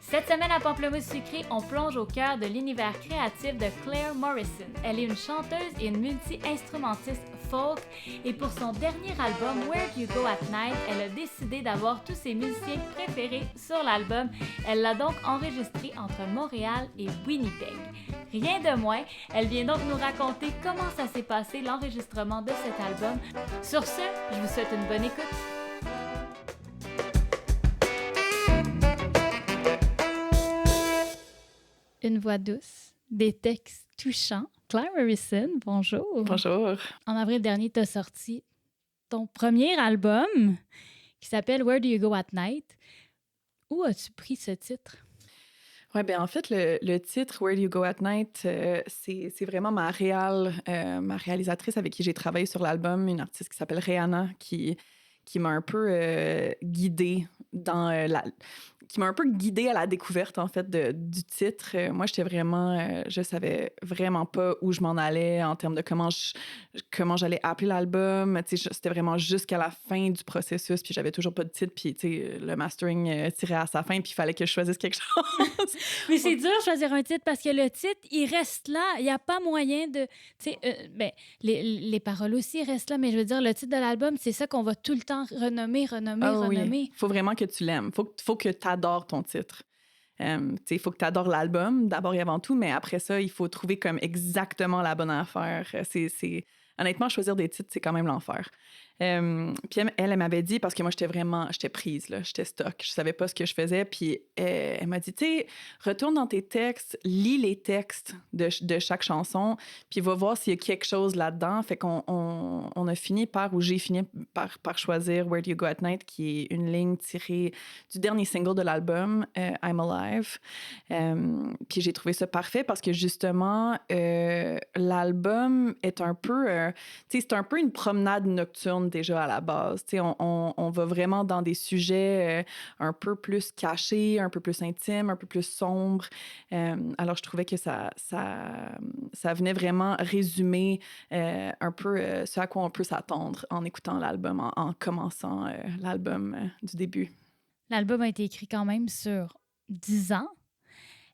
Cette semaine à Pamplemousse Sucré, on plonge au cœur de l'univers créatif de Claire Morrison. Elle est une chanteuse et une multi-instrumentiste folk et pour son dernier album Where Do You Go at Night, elle a décidé d'avoir tous ses musiciens préférés sur l'album. Elle l'a donc enregistré entre Montréal et Winnipeg. Rien de moins, elle vient donc nous raconter comment ça s'est passé l'enregistrement de cet album. Sur ce, je vous souhaite une bonne écoute. Une voix douce, des textes touchants. Claire Morrison, bonjour. Bonjour. En avril dernier, tu as sorti ton premier album qui s'appelle Where Do You Go at Night. Où as-tu pris ce titre? Ouais, ben en fait, le titre Where Do You Go at Night, c'est vraiment ma réalisatrice avec qui j'ai travaillé sur l'album, une artiste qui s'appelle Rihanna, qui m'a un peu guidée qui m'a un peu guidée à la découverte, en fait, du titre. Moi, je savais vraiment pas où je m'en allais en termes de comment j'allais appeler l'album. Tu sais, c'était vraiment jusqu'à la fin du processus, puis j'avais toujours pas de titre, puis tu sais, le mastering tirait à sa fin, puis il fallait que je choisisse quelque chose. Mais c'est dur de choisir un titre parce que le titre, il reste là. Il n'y a pas moyen de... Tu sais, les paroles aussi restent là, mais je veux dire, le titre de l'album, c'est ça qu'on va tout le temps renommer. Oui. Faut vraiment que tu l'aimes. Faut que tu adores ton titre. Il faut que tu adores l'album, d'abord et avant tout, mais après ça, il faut trouver comme exactement la bonne affaire. Honnêtement, choisir des titres, c'est quand même l'enfer. Puis elle m'avait dit, parce que moi, j'étais prise, là, j'étais stock, je savais pas ce que je faisais, puis elle m'a dit, tu sais, retourne dans tes textes, lis les textes de chaque chanson, puis va voir s'il y a quelque chose là-dedans. Fait qu'on a fini j'ai fini par choisir Where Do You Go at Night, qui est une ligne tirée du dernier single de l'album, I'm Alive. Puis j'ai trouvé ça parfait parce que justement, l'album est un peu, tu sais, c'est un peu une promenade nocturne déjà à la base. Tu sais, on va vraiment dans des sujets un peu plus cachés, un peu plus intimes, un peu plus sombres. Alors je trouvais que ça venait vraiment résumer un peu ce à quoi on peut s'attendre en écoutant l'album, en commençant l'album du début. L'album a été écrit quand même sur 10 ans.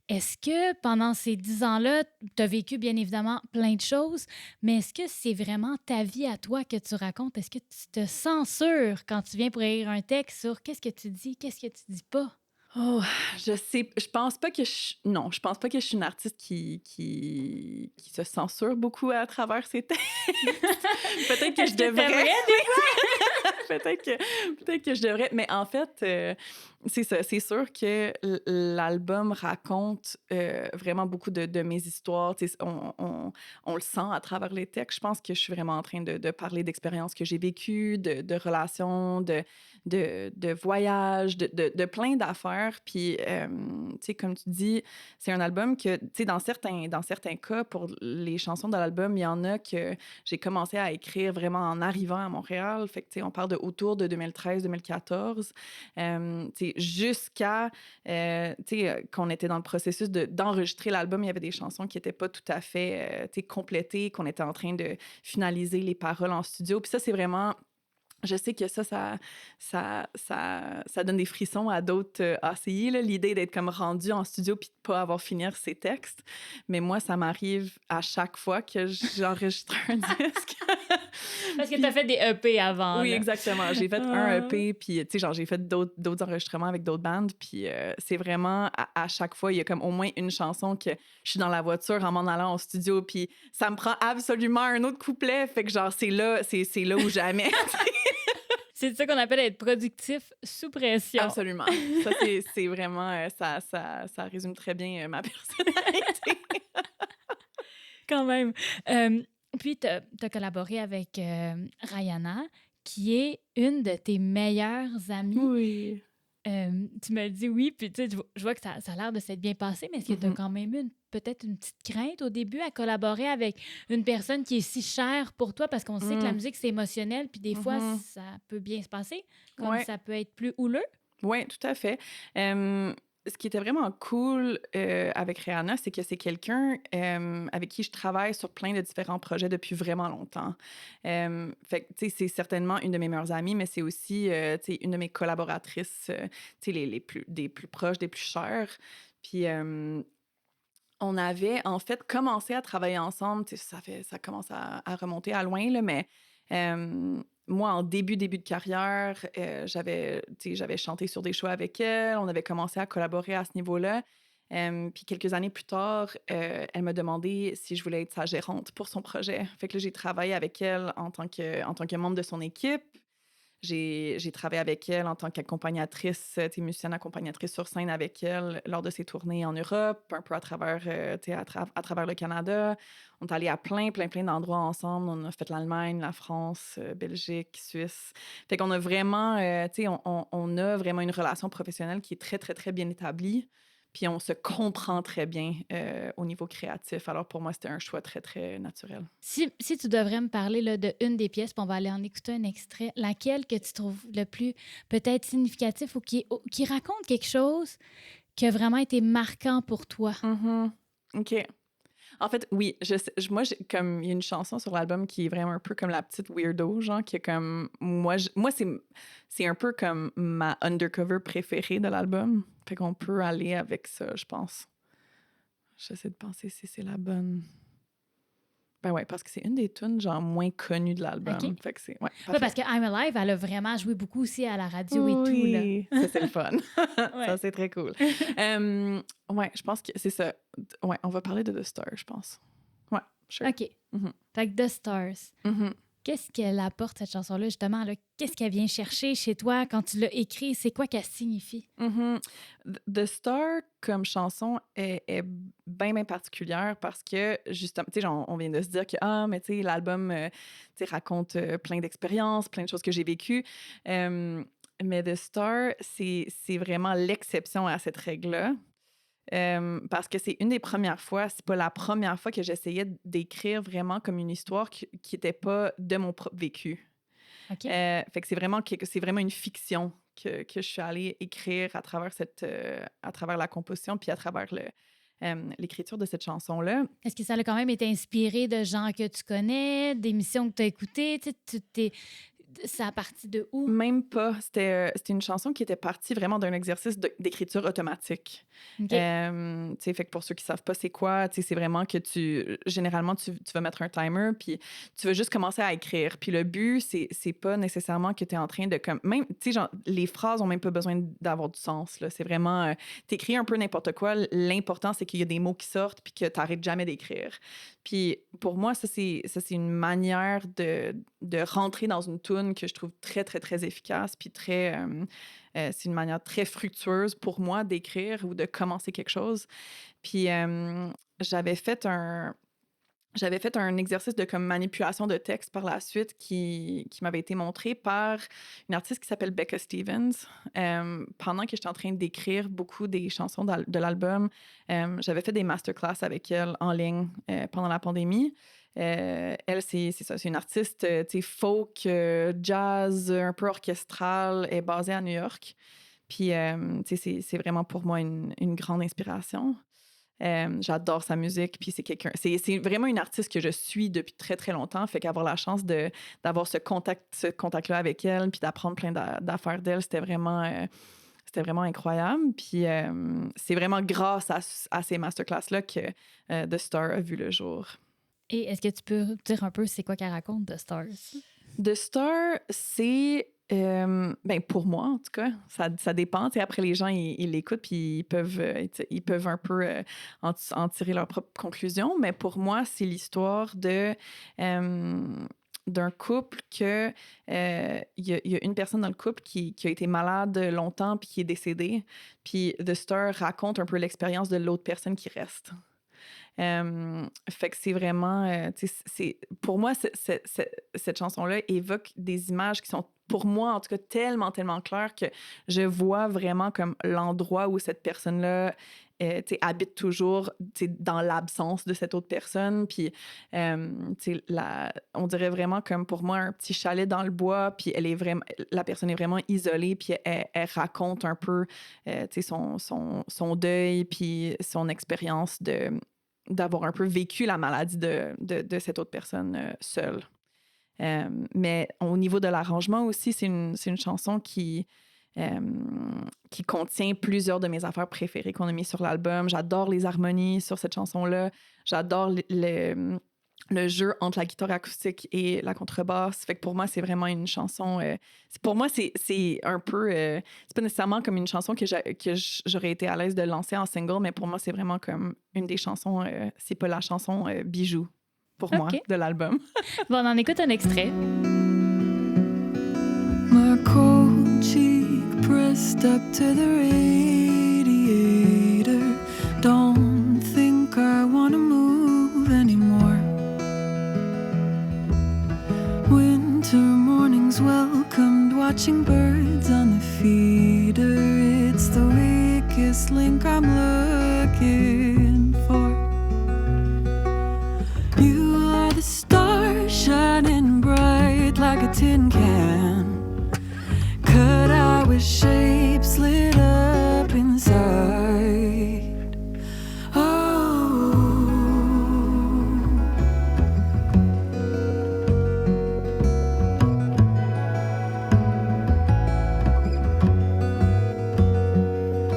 Est-ce que pendant ces 10 ans-là, tu as vécu bien évidemment plein de choses, mais est-ce que c'est vraiment ta vie à toi que tu racontes? Est-ce que tu te censures quand tu viens pour écrire un texte sur qu'est-ce que tu dis, qu'est-ce que tu dis pas? Oh, je pense pas que je pense pas que je suis une artiste qui se censure beaucoup à travers ses textes. Peut-être que je devrais. Peut-être que je devrais. Mais en fait, c'est ça. C'est sûr que l'album raconte vraiment beaucoup de mes histoires. On le sent à travers les textes. Je pense que je suis vraiment en train de parler d'expériences que j'ai vécues, de relations, de voyages, de plein d'affaires. Puis, tu sais, comme tu dis, c'est un album que, tu sais, dans certains cas, pour les chansons de l'album, il y en a que j'ai commencé à écrire vraiment en arrivant à Montréal. Fait que, tu sais, on parle de autour de 2013-2014. Tu sais, jusqu'à, tu sais, qu'on était dans le processus d'enregistrer l'album, il y avait des chansons qui n'étaient pas tout à fait, tu sais, complétées, qu'on était en train de finaliser les paroles en studio. Puis ça, c'est vraiment... Je sais que ça donne des frissons à d'autres ACI, là, l'idée d'être comme rendu en studio puis de pas avoir fini ses textes. Mais moi, ça m'arrive à chaque fois que j'enregistre un disque. Parce que tu as fait des EP avant. Oui, là. exactement. J'ai fait un EP, puis tu sais, genre, j'ai fait d'autres enregistrements avec d'autres bandes, puis c'est vraiment, à chaque fois, il y a comme au moins une chanson que je suis dans la voiture en m'en allant au studio, puis ça me prend absolument un autre couplet, fait que genre, c'est là ou jamais. C'est ça qu'on appelle être productif sous pression. Absolument. Ça, c'est vraiment... ça résume très bien ma personnalité. Quand même. Puis, tu as collaboré avec Rihanna, qui est une de tes meilleures amies. Oui. Tu me dis oui, puis tu sais, je vois que ça a l'air de s'être bien passé, mais est-ce que tu as quand même eu peut-être une petite crainte au début à collaborer avec une personne qui est si chère pour toi? Parce qu'on sait que la musique, c'est émotionnel, puis des fois, ça peut bien se passer, comme ça peut être plus houleux. Oui, tout à fait. ce qui était vraiment cool avec Rihanna, c'est que c'est quelqu'un avec qui je travaille sur plein de différents projets depuis vraiment longtemps. Fait que, tu sais, c'est certainement une de mes meilleures amies, mais c'est aussi, tu sais, une de mes collaboratrices, tu sais, des plus proches, des plus chères. Puis, on avait en fait commencé à travailler ensemble, tu sais, ça commence à remonter à loin, là, mais moi, en début de carrière, tu sais, j'avais chanté sur des shows avec elle, on avait commencé à collaborer à ce niveau-là. Puis quelques années plus tard, elle m'a demandé si je voulais être sa gérante pour son projet. Fait que là, j'ai travaillé avec elle en tant que membre de son équipe. J'ai travaillé avec elle en tant qu'accompagnatrice, tu sais, musicienne accompagnatrice sur scène avec elle lors de ses tournées en Europe, un peu à travers, tu sais, à travers le Canada. On est allés à plein d'endroits ensemble. On a fait l'Allemagne, la France, Belgique, Suisse. Fait qu'on a vraiment, tu sais, on a vraiment une relation professionnelle qui est très bien établie. Puis on se comprend très bien au niveau créatif. Alors pour moi, c'était un choix très naturel. Si tu devrais me parler là, de une des pièces, puis on va aller en écouter un extrait, laquelle que tu trouves le plus peut-être significatif ou qui raconte quelque chose qui a vraiment été marquant pour toi? Mhm. OK. En fait, oui, moi, comme il y a une chanson sur l'album qui est vraiment un peu comme la petite weirdo, genre, qui est comme. Moi c'est un peu comme ma undercover préférée de l'album. Fait qu'on peut aller avec ça, je pense. J'essaie de penser si c'est la bonne. Ben ouais, parce que c'est une des tunes, genre, moins connues de OK? l'album. Fait que c'est. Ouais, Oui, parfait. parce que I'm Alive, elle a vraiment joué beaucoup aussi à la radio et tout, là. Oui, ça, c'est le fun. Ça, Ouais. c'est très cool. Ouais, je pense que c'est ça. Ouais, on va parler de The Star, je pense. Ouais, sure. OK. Mhm. Fait que The Stars. Mhm. Qu'est-ce qu'elle apporte, cette chanson-là, justement? Là? Qu'est-ce qu'elle vient chercher chez toi quand tu l'as écrit? C'est quoi qu'elle signifie? Mhm. The Star, comme chanson, est bien particulière parce que, justement, tu sais, on vient de se dire que, ah, mais tu sais, l'album, tu sais, raconte plein d'expériences, plein de choses que j'ai vécues. Mais The Star, c'est vraiment l'exception à cette règle-là. Parce que c'est une des premières fois, c'est pas la première fois que j'essayais d'écrire vraiment comme une histoire qui était pas de mon propre vécu. OK? Fait que c'est vraiment une fiction que je suis allée écrire à travers à travers la composition puis à travers l'écriture de cette chanson-là. Est-ce que ça a quand même été inspiré de gens que tu connais, d'émissions que tu as écoutées? Tu sais, ça a parti de où? Même pas. C'était une chanson qui était partie vraiment d'un exercice d'écriture automatique. OK. Tu sais, fait que pour ceux qui savent pas c'est quoi, tu sais, c'est vraiment que généralement, tu vas mettre un timer, puis tu vas juste commencer à écrire. Puis le but, c'est pas nécessairement que tu es en train de comme, même, tu sais, genre, les phrases ont même pas besoin d'avoir du sens, là. C'est vraiment, t'écris un peu n'importe quoi. L'important, c'est qu'il y a des mots qui sortent, puis que t'arrêtes jamais d'écrire. Puis pour moi, ça, c'est une manière de rentrer dans une toune que je trouve très efficace, puis c'est une manière très fructueuse pour moi d'écrire ou de commencer quelque chose. Puis j'avais fait un exercice de comme manipulation de texte par la suite qui m'avait été montré par une artiste qui s'appelle Becca Stevens. Pendant que j'étais en train d'écrire beaucoup des chansons de l'album, j'avais fait des masterclass avec elle en ligne pendant la pandémie. Elle, c'est ça, c'est une artiste, tu sais, folk, jazz, un peu orchestrale, est basée à New York. Puis, tu sais, c'est vraiment pour moi une grande inspiration. J'adore sa musique, puis c'est vraiment une artiste que je suis depuis très longtemps, fait qu'avoir la chance d'avoir ce contact-là avec elle, puis d'apprendre plein d'affaires d'elle, c'était vraiment incroyable. Puis c'est vraiment grâce à ces masterclass-là que The Star a vu le jour. Et est-ce que tu peux dire un peu c'est quoi qu'elle raconte, The Stars? The Star, c'est... ben pour moi, en tout cas, ça dépend. T'sais, après, les gens, ils l'écoutent puis ils peuvent un peu en tirer leurs propres conclusions. Mais pour moi, c'est l'histoire d'un couple que il y a une personne dans le couple qui a été malade longtemps puis qui est décédée. Puis The Star raconte un peu l'expérience de l'autre personne qui reste. Fait que c'est vraiment... pour moi, cette chanson-là évoque des images qui sont, pour moi, en tout cas, tellement, tellement claires que je vois vraiment comme l'endroit où cette personne-là habite toujours dans l'absence de cette autre personne. Puis, on dirait vraiment comme pour moi un petit chalet dans le bois. Puis la personne est vraiment isolée. Puis elle raconte un peu son deuil puis son expérience d'avoir un peu vécu la maladie de cette autre personne seule. Mais au niveau de l'arrangement aussi, c'est une chanson qui contient plusieurs de mes affaires préférées qu'on a mis sur l'album. J'adore les harmonies sur cette chanson-là. J'adore le jeu entre la guitare acoustique et la contrebasse. Fait que pour moi, c'est vraiment une chanson... pour moi, c'est un peu... c'est pas nécessairement comme une chanson que j'aurais été à l'aise de lancer en single, mais pour moi, c'est vraiment comme une des chansons... c'est pas la chanson bijou pour moi de l'album. Bon, on en écoute un extrait. My cold cheek pressed up to the radiator. Don't think I wanna move anymore. Winter mornings welcomed watching birds on the feeder. It's the weakest link I'm looking for. You are the star shining bright like a tin can, cut out with shapes lit up inside. Oh,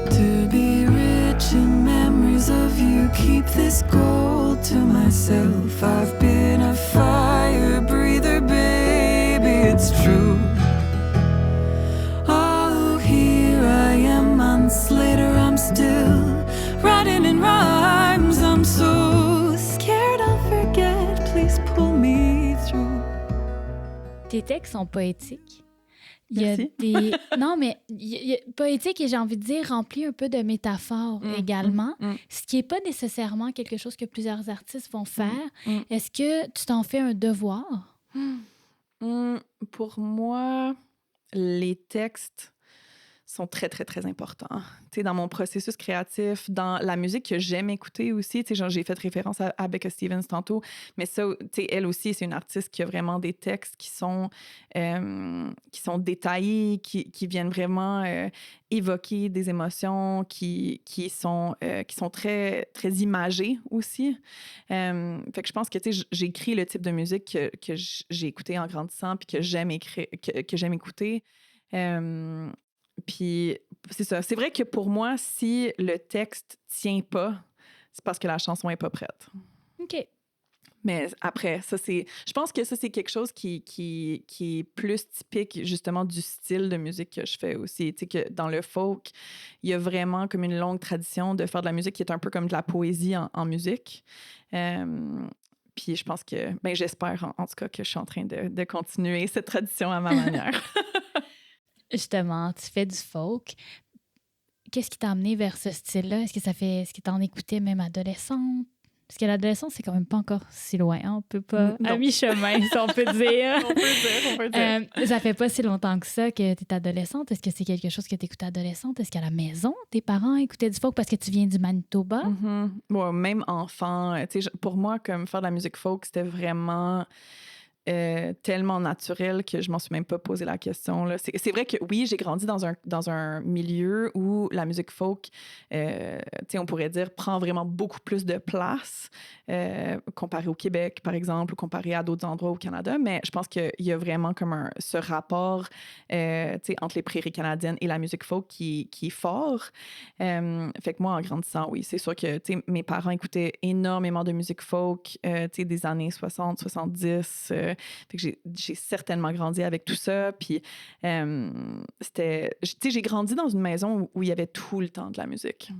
to be rich in memories of you, keep this gold to myself. I've been a fire breather, baby, it's true. Oh, here I am, months later, I'm still writing in rhymes. I'm so scared I'll forget, please pull me through. Tes textes sont poétiques. Il y a Merci. Non, mais poétique et j'ai envie de dire rempli un peu de métaphores également, ce qui n'est pas nécessairement quelque chose que plusieurs artistes vont faire. Est-ce que tu t'en fais un devoir? Pour moi, les textes sont très, très, très importants. Tu sais, dans mon processus créatif, dans la musique que j'aime écouter aussi, tu sais, genre, j'ai fait référence à Becca Stevens tantôt, mais ça, tu sais, elle aussi, c'est une artiste qui a vraiment des textes qui sont détaillés, qui viennent vraiment évoquer des émotions, qui sont très, très imagées aussi. Fait que je pense que, tu sais, j'écris le type de musique que j'ai écouté en grandissant puis que j'aime écouter. Puis c'est ça. C'est vrai que pour moi, si le texte tient pas, c'est parce que la chanson est pas prête. OK. Mais après, je pense que ça, c'est quelque chose qui est plus typique, justement, du style de musique que je fais aussi. Tu sais, que dans le folk, il y a vraiment comme une longue tradition de faire de la musique qui est un peu comme de la poésie en musique. Puis je pense que, j'espère en tout cas que je suis en train de continuer cette tradition à ma manière. Justement, tu fais du folk. Qu'est-ce qui t'a amené vers ce style-là? Est-ce que t'en écoutais même adolescente? Parce que l'adolescence, c'est quand même pas encore si loin. Hein? On peut pas... Non. À mi-chemin, si on peut dire. on peut dire. Ça fait pas si longtemps que ça que t'es adolescente. Est-ce que c'est quelque chose que t'écoutes adolescente? Est-ce qu'à la maison, tes parents écoutaient du folk parce que tu viens du Manitoba? Ouais, même enfant. Tu sais, pour moi, comme faire de la musique folk, c'était vraiment... tellement naturel que je m'en suis même pas posé la question. Là. C'est vrai que oui, j'ai grandi dans un milieu où la musique folk, on pourrait dire, prend vraiment beaucoup plus de place comparé au Québec, par exemple, ou comparé à d'autres endroits au Canada. Mais je pense qu'il y a vraiment comme ce rapport entre les prairies canadiennes et la musique folk qui est fort. Fait que moi, en grandissant, oui, c'est sûr que mes parents écoutaient énormément de musique folk des années 60, 70. Fait que j'ai certainement grandi avec tout ça. Puis j'ai grandi dans une maison où il y avait tout le temps de la musique.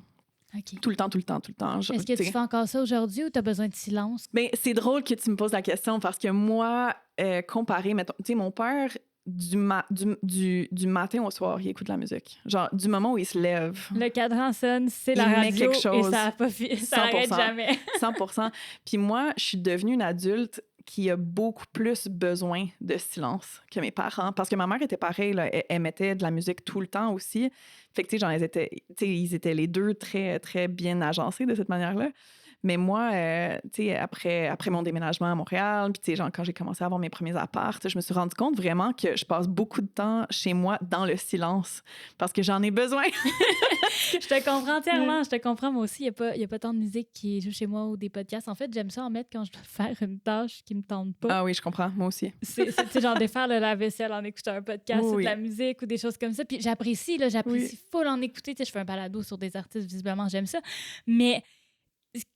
Okay. Tout le temps. Est-ce que tu fais encore ça aujourd'hui ou tu as besoin de silence? Ben, c'est drôle que tu me poses la question parce que moi, comparé, mettons, mon père du matin au soir, il écoute de la musique. Genre, du moment où il se lève. Le cadran sonne, c'est la Il met radio quelque chose. et ça a pas ça arrête 100%. jamais. 100%. Puis moi, je suis devenue une adulte qui a beaucoup plus besoin de silence que mes parents. Parce que ma mère était pareille, là. Elle mettait de la musique tout le temps aussi. Fait que, tu sais, genre, ils étaient les deux très, très bien agencés de cette manière-là. Mais moi, tu sais, après mon déménagement à Montréal, puis tu sais, genre, quand j'ai commencé à avoir mes premiers apparts, je me suis rendu compte vraiment que je passe beaucoup de temps chez moi dans le silence parce que j'en ai besoin. Je te comprends entièrement. Je te comprends, moi aussi. Il y a pas tant de musique qui joue chez moi ou des podcasts. En fait, j'aime ça en mettre quand je dois faire une tâche qui me tente pas. Ah oui, je comprends. Moi aussi. C'est tu sais, genre de faire le lave-vaisselle en écoutant un podcast ou de Oui. la musique ou des choses comme ça. Puis j'apprécie full en écouter. Tu sais, je fais un balado sur des artistes, visiblement, j'aime ça. Mais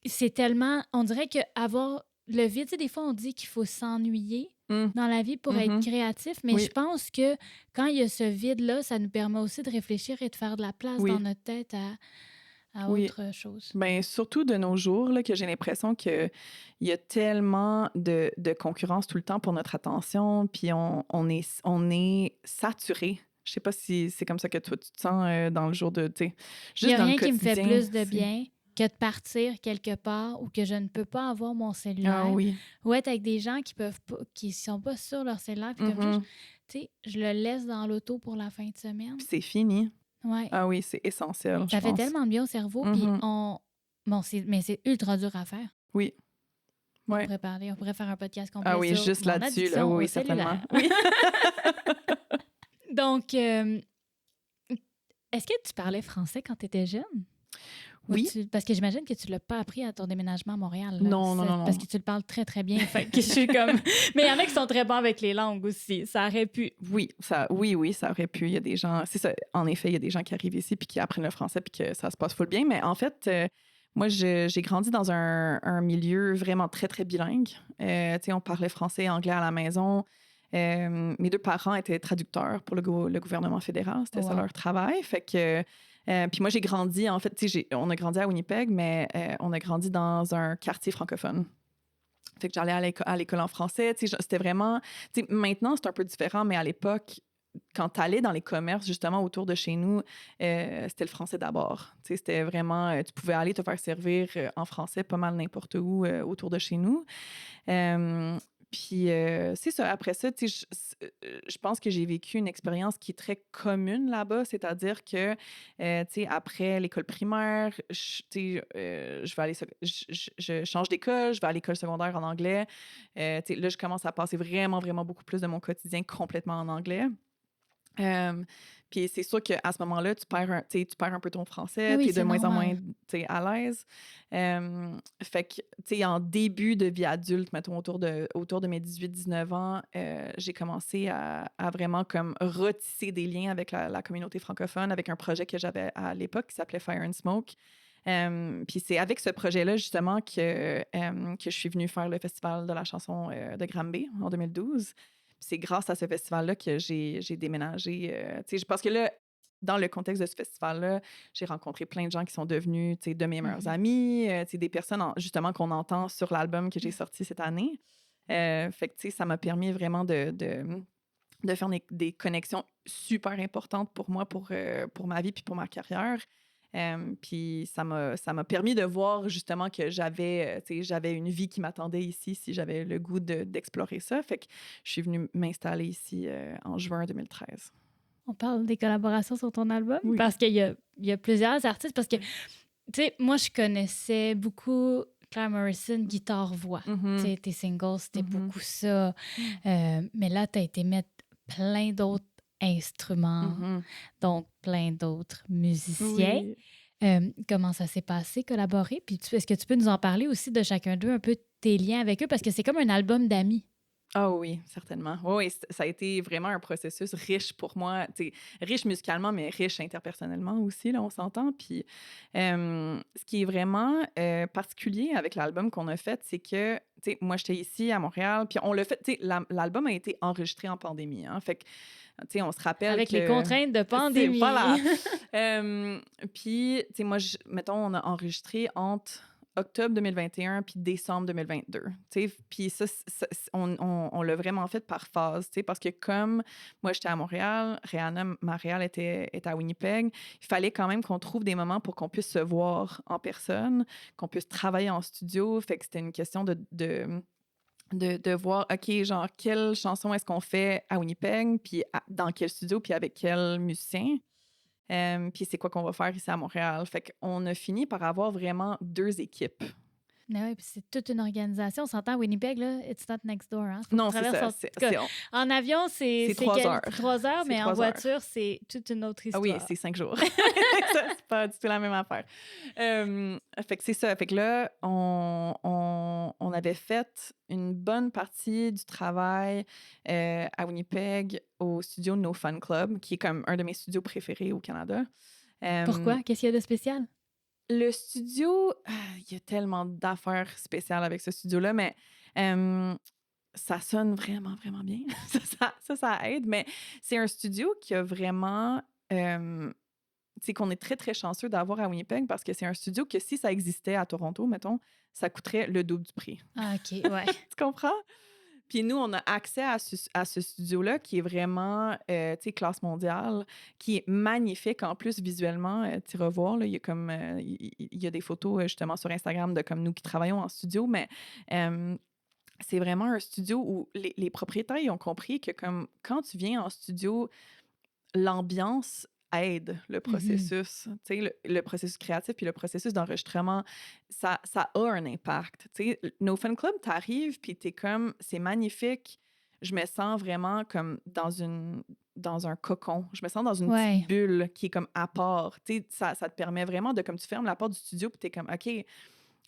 c'est tellement... On dirait qu'avoir le vide, tu sais, des fois, on dit qu'il faut s'ennuyer dans la vie pour être créatif, mais Oui. je pense que quand il y a ce vide-là, ça nous permet aussi de réfléchir et de faire de la place Oui. dans notre tête à Oui. autre chose. Ben, surtout de nos jours, là, que j'ai l'impression qu'il y a tellement de concurrence tout le temps pour notre attention, puis on est saturé. Je sais pas si c'est comme ça que toi, tu te sens dans le jour de... Il Juste n'y a dans rien le qui me fait quotidien, plus de c'est- bien que de partir quelque part ou que je ne peux pas avoir mon cellulaire. Ah oui. Ou être avec des gens qui sont pas sur leur cellulaire. Puis comme Mhm. tu sais, je le laisse dans l'auto pour la fin de semaine. Puis c'est fini. Ouais. Ah oui, c'est essentiel, Ça je fait pense. tellement de bien au cerveau. Puis Mhm. Bon, mais c'est ultra dur à faire. Oui. On Ouais. pourrait parler, on pourrait faire un podcast complet Ah oui, sur juste mon là-dessus, là, addiction oui, au certainement. cellulaire. Donc, est-ce que tu parlais français quand tu étais jeune? Ou Oui. parce que j'imagine que tu ne l'as pas appris à ton déménagement à Montréal. Là. Non, non, non, Parce non. que tu le parles très, très bien. Fait que je suis comme... Mais il y en a qui sont très bons avec les langues aussi. Ça aurait pu... Oui, ça aurait pu. Il y a des gens... C'est ça, en effet, il y a des gens qui arrivent ici puis qui apprennent le français puis que ça se passe full bien. Mais en fait, moi, j'ai grandi dans un milieu vraiment très, très bilingue. Tu sais, on parlait français et anglais à la maison. Mes deux parents étaient traducteurs pour le gouvernement fédéral. C'était ça Wow. leur travail. Fait que... puis moi, j'ai grandi, en fait, tu sais, on a grandi à Winnipeg, mais on a grandi dans un quartier francophone. Fait que j'allais à l'école en français. Tu sais, c'était vraiment... Tu sais, maintenant, c'est un peu différent, mais à l'époque, quand tu allais dans les commerces, justement, autour de chez nous, c'était le français d'abord. Tu sais, c'était vraiment... tu pouvais aller te faire servir en français pas mal n'importe où autour de chez nous. Puis, c'est ça. Après ça, tu sais, je pense que j'ai vécu une expérience qui est très commune là-bas, c'est-à-dire que, tu sais, après l'école primaire, tu sais, je vais aller, je change d'école, je vais à l'école secondaire en anglais. Tu sais, là, je commence à passer vraiment, vraiment beaucoup plus de mon quotidien complètement en anglais. Puis c'est sûr qu'à ce moment-là, tu perds un peu ton français, Oui, tu es de c'est moins en moins normal. à l'aise. Fait que, tu sais, en début de vie adulte, mettons autour de mes 18-19 ans, j'ai commencé à vraiment comme retisser des liens avec la communauté francophone, avec un projet que j'avais à l'époque qui s'appelait Fire and Smoke. Puis c'est avec ce projet-là, justement, que je suis venue faire le festival de la chanson de Granby en 2012. Puis c'est grâce à ce festival-là que j'ai déménagé. Tu sais, parce que là, dans le contexte de ce festival-là, j'ai rencontré plein de gens qui sont devenus, tu sais, de mes meilleurs amis, tu sais, des personnes, justement, qu'on entend sur l'album que j'ai sorti cette année. Fait que, tu sais, ça m'a permis vraiment de faire des connexions super importantes pour moi, pour ma vie puis pour ma carrière. Puis ça m'a permis de voir justement que j'avais une vie qui m'attendait ici si j'avais le goût d'explorer ça. Fait que je suis venue m'installer ici en juin 2013. On parle des collaborations sur ton album Oui. parce qu'il y a plusieurs artistes. Parce que, tu sais, moi, je connaissais beaucoup Claire Morrison, guitare-voix. Mhm. Tu sais, tes singles, c'était Mhm. beaucoup ça. Mais là, tu as été mettre plein d'autres instruments, Mhm. donc plein d'autres musiciens. Oui. Comment ça s'est passé, collaborer? Puis est-ce que tu peux nous en parler aussi de chacun d'eux, un peu tes liens avec eux? Parce que c'est comme un album d'amis. Ah oui, certainement. Oui, ça a été vraiment un processus riche pour moi, tu sais, riche musicalement, mais riche interpersonnellement aussi, là, on s'entend. Puis, ce qui est vraiment particulier avec l'album qu'on a fait, c'est que, tu sais, moi, j'étais ici à Montréal, puis on l'a fait, tu sais, l'album a été enregistré en pandémie, hein, fait que, tu sais, on se rappelle Avec que... les contraintes de pandémie. Voilà. Puis, tu sais, moi, mettons, on a enregistré entre octobre 2021 puis décembre 2022. Puis ça, on l'a vraiment fait par phase, parce que comme moi, j'étais à Montréal, Marielle était à Winnipeg, il fallait quand même qu'on trouve des moments pour qu'on puisse se voir en personne, qu'on puisse travailler en studio. Fait que c'était une question de voir, OK, genre, quelle chanson est-ce qu'on fait à Winnipeg, puis dans quel studio, puis avec quel musicien. Puis c'est quoi qu'on va faire ici à Montréal. Fait qu'on a fini par avoir vraiment 2 équipes. Mais oui, puis c'est toute une organisation. On s'entend à Winnipeg, là, it's not next door. Hein? Non, c'est ça. En avion, c'est 3 heures. 3 heures, mais 3 en voiture, c'est toute une autre histoire. Ah oui, c'est 5 jours. C'est pas du tout la même affaire. Fait que c'est ça. Fait que là, on avait fait une bonne partie du travail à Winnipeg au studio No Fun Club, qui est comme un de mes studios préférés au Canada. Pourquoi? Qu'est-ce qu'il y a de spécial? Le studio, il y a tellement d'affaires spéciales avec ce studio-là, mais ça sonne vraiment, vraiment bien. ça aide, mais c'est un studio qui a vraiment... qu'on est très, très chanceux d'avoir à Winnipeg parce que c'est un studio que si ça existait à Toronto, mettons, ça coûterait le double du prix. Ah, OK, ouais. Tu comprends? Puis nous, on a accès à ce studio-là qui est vraiment, classe mondiale, qui est magnifique en plus visuellement. Tu revois, là, il y a comme, il y a des photos justement sur Instagram de comme nous qui travaillons en studio, mais c'est vraiment un studio où les propriétaires ils ont compris que comme quand tu viens en studio, l'ambiance aide le processus, le processus créatif puis le processus d'enregistrement, ça a un impact. No Fun Club, t'arrives puis t'es comme, c'est magnifique, je me sens vraiment comme dans un cocon, je me sens dans une petite bulle qui est comme à part. Ça te permet vraiment de, comme tu fermes la porte du studio puis t'es comme, OK,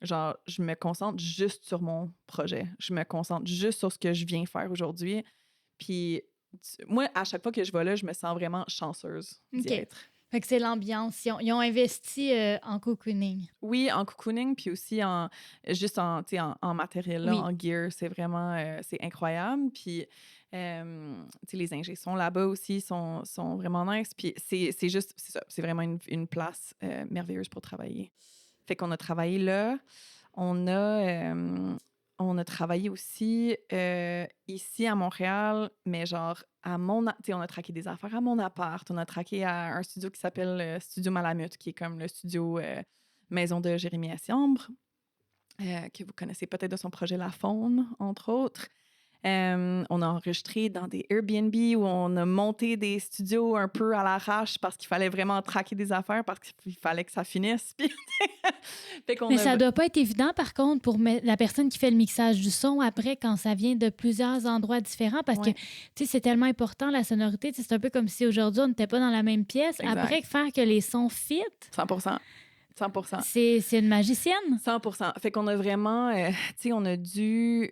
genre, je me concentre juste sur mon projet, je me concentre juste sur ce que je viens faire aujourd'hui, puis moi, à chaque fois que je vais là, je me sens vraiment chanceuse d'y être. Fait que c'est l'ambiance. Ils ont investi en cocooning. Oui, en cocooning, puis aussi en matériel, là, en gear. C'est vraiment c'est incroyable. Puis, les ingés sont là-bas aussi, sont vraiment nice. Puis c'est juste, c'est ça, c'est vraiment une place merveilleuse pour travailler. Fait qu'on a travaillé là. On a travaillé aussi ici à Montréal, mais genre on a traqué des affaires à mon appart. On a traqué à un studio qui s'appelle Studio Malamute, qui est comme le studio maison de Jérémy Essiambre, que vous connaissez peut-être de son projet La Faune, entre autres. On a enregistré dans des Airbnb où on a monté des studios un peu à l'arrache parce qu'il fallait vraiment traquer des affaires, parce qu'il fallait que ça finisse. Mais ça doit pas être évident, par contre, pour la personne qui fait le mixage du son après, quand ça vient de plusieurs endroits différents, parce que c'est tellement important, la sonorité. C'est un peu comme si aujourd'hui, on n'était pas dans la même pièce. Exact. Après, faire que les sons fit... 100%. C'est une magicienne. 100%. Fait qu'on a vraiment... on a dû...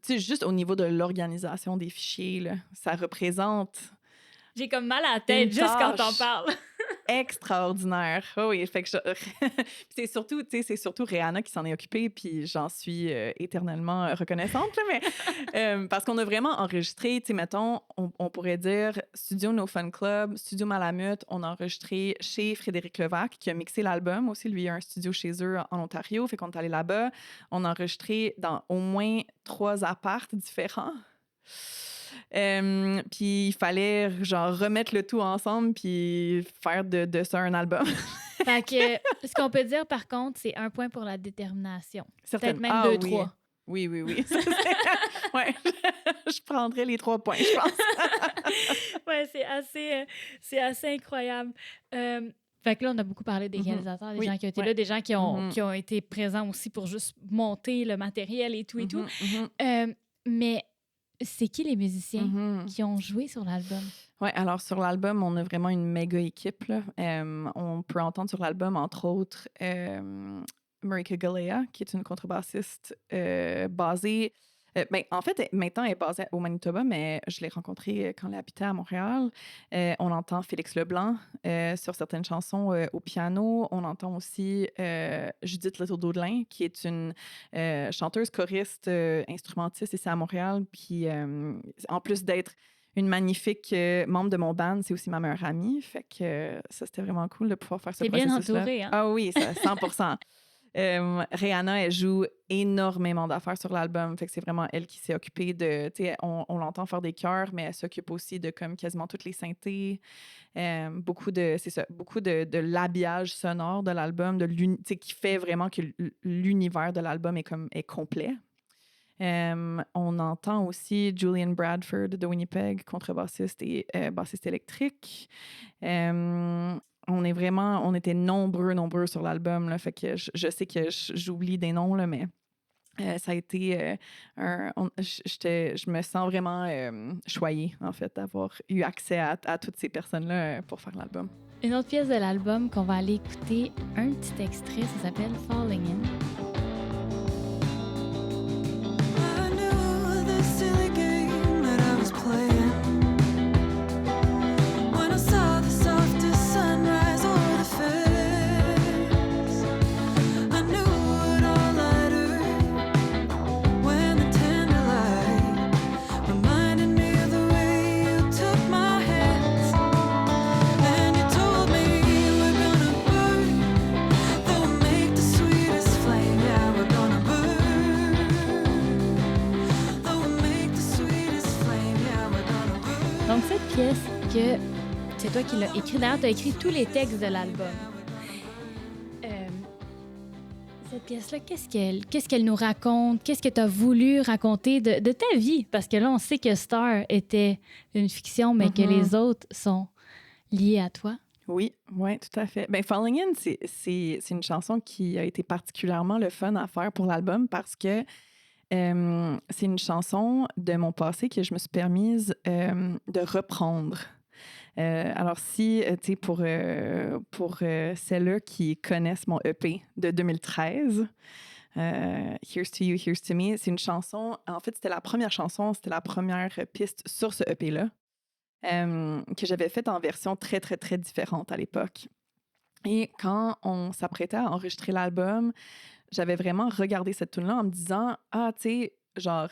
juste au niveau de l'organisation des fichiers, là, ça représente... J'ai comme mal à la tête juste quand t'en parles. Extraordinaire. Oh oui, fait que c'est surtout Rihanna qui s'en est occupée, puis j'en suis éternellement reconnaissante, là, mais parce qu'on a vraiment enregistré, mettons, on pourrait dire Studio No Fun Club, Studio Malamute, on a enregistré chez Frédéric Levac, qui a mixé l'album aussi. Lui, il a un studio chez eux en Ontario, fait qu'on est allé là-bas. On a enregistré dans au moins 3 apparts différents. Puis il fallait genre remettre le tout ensemble puis faire de ça un album. Fait que ce qu'on peut dire par contre, c'est 1 point pour la détermination. Peut-être même 2, 3. Oui. Ouais, je prendrais les 3 points, je pense. Ouais, c'est assez incroyable. Fait que là, on a beaucoup parlé des réalisateurs, des gens qui ont été là, des gens qui ont été présents aussi pour juste monter le matériel et tout et tout. Mais c'est qui les musiciens qui ont joué sur l'album? Oui, alors sur l'album, on a vraiment une méga équipe, là. On peut entendre sur l'album, entre autres, Marika Galea, qui est une contrebassiste basée... en fait, maintenant, elle est basée au Manitoba, mais je l'ai rencontrée quand elle habitait à Montréal. On entend Félix Leblanc sur certaines chansons au piano. On entend aussi Judith Little-Daudelin, qui est une chanteuse, choriste, instrumentiste ici à Montréal. Puis, en plus d'être une magnifique membre de mon band, c'est aussi ma meilleure amie. Fait que ça, c'était vraiment cool de pouvoir faire ce T'es bien processus-là. entourée, hein? Ah oui, ça, 100%. Rihanna, elle joue énormément d'affaires sur l'album. Fait que c'est vraiment elle qui s'est occupée de... Tu sais, on l'entend faire des chœurs, mais elle s'occupe aussi de comme quasiment toutes les synthés. Beaucoup de l'habillage sonore de l'album, tu sais, qui fait vraiment que l'univers de l'album est complet. On entend aussi Julian Bradford de Winnipeg, contrebassiste et bassiste électrique. On était nombreux sur l'album, là, fait que je sais que j'oublie des noms, là, mais ça a été je me sens vraiment choyée, en fait, d'avoir eu accès à toutes ces personnes-là pour faire l'album. Une autre pièce de l'album qu'on va aller écouter, un petit extrait, ça s'appelle Falling In. I knew the silly game that I was playing when I saw the softest sunrise over the face. I knew it all lighter when the tender light reminded me of the way you took my hands. And you told me we're gonna burn, though make the sweetest flame. Yeah, we're gonna burn, though make the sweetest flame. Yeah, we're gonna burn. Donc, cette pièce que c'est toi qui l'as écrite. D'ailleurs, tu as écrit tous les textes de l'album. Cette pièce-là, qu'est-ce qu'elle nous raconte? Qu'est-ce que tu as voulu raconter de ta vie? Parce que là, on sait que Star était une fiction, mais que les autres sont liés à toi. Oui, tout à fait. Ben, Falling In, c'est une chanson qui a été particulièrement le fun à faire pour l'album parce que c'est une chanson de mon passé que je me suis permise de reprendre. Alors, si, tu sais, pour celles-là qui connaissent mon EP de 2013, Here's to You, Here's to Me, c'est une chanson, en fait, c'était la première piste sur ce EP-là, que j'avais faite en version très, très, très différente à l'époque. Et quand on s'apprêtait à enregistrer l'album, j'avais vraiment regardé cette tune-là en me disant, ah, tu sais, genre,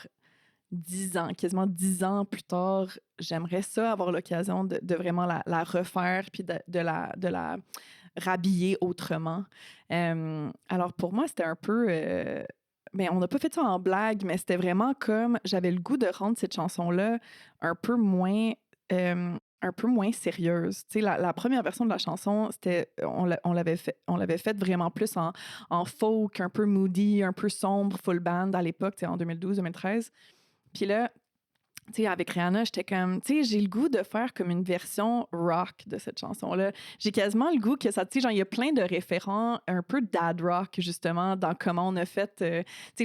10 ans, quasiment 10 ans plus tard, j'aimerais ça avoir l'occasion de vraiment la refaire puis de la rhabiller autrement. Alors pour moi, c'était un peu... mais on n'a pas fait ça en blague, mais c'était vraiment comme... J'avais le goût de rendre cette chanson-là un peu moins sérieuse. Tu sais, la première version de la chanson, c'était, on l'avait fait vraiment plus en folk, un peu moody, un peu sombre, full band à l'époque, tu sais, en 2012-2013. Puis là, tu sais, avec Rihanna, j'étais comme, tu sais, j'ai le goût de faire comme une version rock de cette chanson-là. J'ai quasiment le goût que ça, tu sais, genre, il y a plein de référents un peu dad rock, justement, dans comment on a fait, tu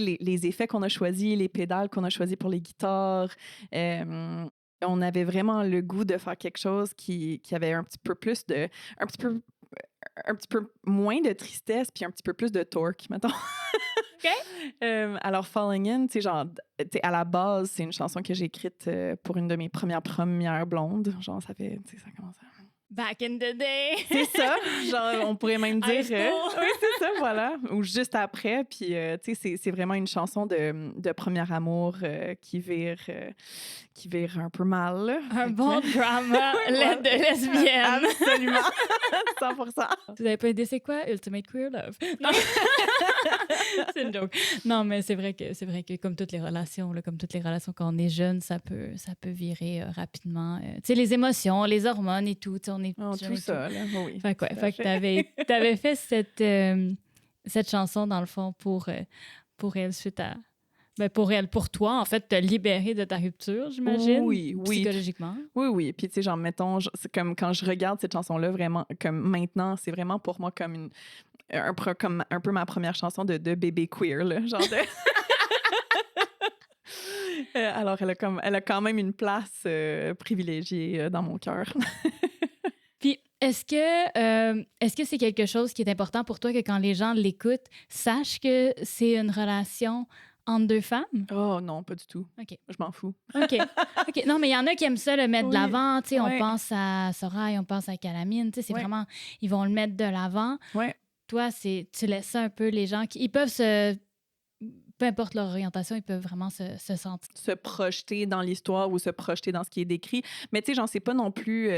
sais, les effets qu'on a choisis, les pédales qu'on a choisis pour les guitares. On avait vraiment le goût de faire quelque chose qui avait un petit peu plus de... un petit peu moins de tristesse puis un petit peu plus de torque, mettons. OK. Alors, Falling In, tu sais, genre, à la base, c'est une chanson que j'ai écrite pour une de mes premières blondes. Genre, ça fait, tu sais, ça commence à... Back in the day. C'est ça, genre, on pourrait même dire... High school. oui, c'est ça, voilà. Ou juste après, puis, tu sais, c'est vraiment une chanson de premier amour qui vire un peu mal. Là. Un bon drama l'aide de lesbienne. Absolument, 100%. Vous avez pas aidé, c'est quoi? Ultimate Queer Love. Non. C'est une joke. Non, mais c'est vrai que comme toutes les relations, là, comme toutes les relations quand on est jeune, ça peut virer rapidement. Tu sais, les émotions, les hormones et tout, on est tout ça, là, oui. Fait que t'avais fait cette chanson, dans le fond, pour elle, suite à... Ben pour toi, en fait, te libérer de ta rupture, j'imagine, oui, psychologiquement. Oui. Puis, tu sais, genre, mettons, c'est comme quand je regarde cette chanson-là, vraiment, comme maintenant, c'est vraiment pour moi comme comme un peu ma première chanson de bébé queer, là, genre de... Alors, elle a quand même une place privilégiée dans mon cœur. Puis, est-ce que c'est quelque chose qui est important pour toi que quand les gens l'écoutent, sachent que c'est une relation entre deux femmes? Oh non, pas du tout. OK. Je m'en fous. OK. Non, mais il y en a qui aiment ça, le mettre de l'avant. Tu sais, Ouais. on pense à Soraya, on pense à Calamine. Tu sais, c'est Ouais. vraiment... Ils vont le mettre de l'avant. Ouais. Toi, tu laisses ça un peu les gens qui... Ils peuvent se peu importe leur orientation, ils peuvent vraiment se sentir. Se projeter dans l'histoire ou se projeter dans ce qui est décrit. Mais tu sais, j'en sais pas non plus,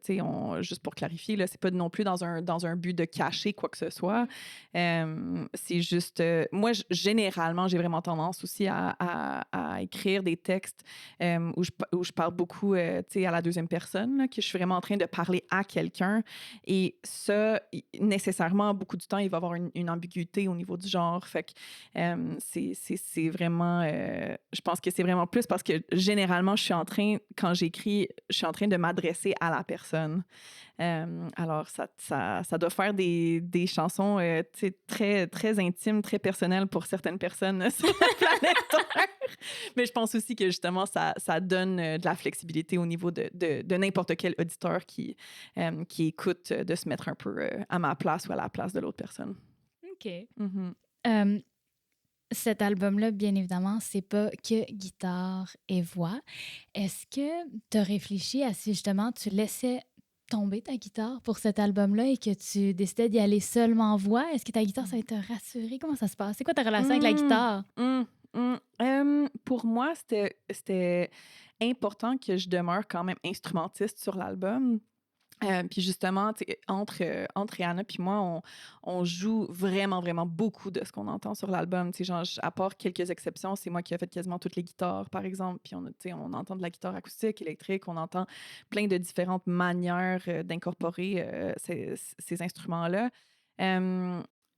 tu sais, juste pour clarifier, là, c'est pas non plus dans un but de cacher quoi que ce soit. C'est juste, moi, généralement, j'ai vraiment tendance aussi à écrire des textes où je parle beaucoup, tu sais, à la deuxième personne, là, que je suis vraiment en train de parler à quelqu'un. Et ça, nécessairement, beaucoup du temps, il va y avoir une ambiguïté au niveau du genre. Fait que c'est vraiment, je pense que c'est vraiment plus parce que généralement, quand j'écris, je suis en train de m'adresser à la personne. Alors, ça doit faire des chansons tu sais, très, très intimes, très personnelles pour certaines personnes sur la planète Terre. Mais je pense aussi que justement, ça donne de la flexibilité au niveau de n'importe quel auditeur qui écoute, de se mettre un peu à ma place ou à la place de l'autre personne. OK. Mm-hmm. Cet album-là, bien évidemment, c'est pas que guitare et voix. Est-ce que tu as réfléchi à si justement tu laissais tomber ta guitare pour cet album-là et que tu décidais d'y aller seulement en voix? Est-ce que ta guitare, ça va te rassurer? Comment ça se passe? C'est quoi ta relation avec la guitare? Pour moi, c'était important que je demeure quand même instrumentiste sur l'album. Puis justement, entre Rihanna puis moi, on joue vraiment, vraiment beaucoup de ce qu'on entend sur l'album. Genre, à part quelques exceptions, c'est moi qui ai fait quasiment toutes les guitares, par exemple. Puis on entend de la guitare acoustique, électrique, on entend plein de différentes manières d'incorporer ces instruments-là.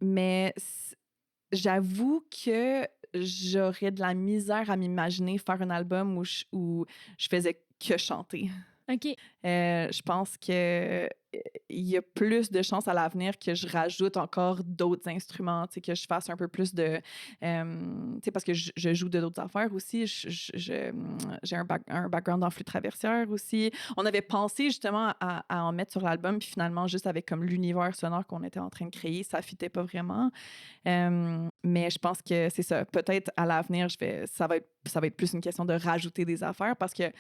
Mais j'avoue que j'aurais de la misère à m'imaginer faire un album où je faisais que chanter. OK. Je pense que il y a plus de chances à l'avenir que je rajoute encore d'autres instruments, que je fasse un peu plus de... parce que je joue de d'autres affaires aussi. J'ai un background en flûte traversière aussi. On avait pensé justement à en mettre sur l'album, puis finalement, juste avec comme l'univers sonore qu'on était en train de créer, ça fitait pas vraiment. Mais je pense que c'est ça. Peut-être à l'avenir, ça va être plus une question de rajouter des affaires parce que,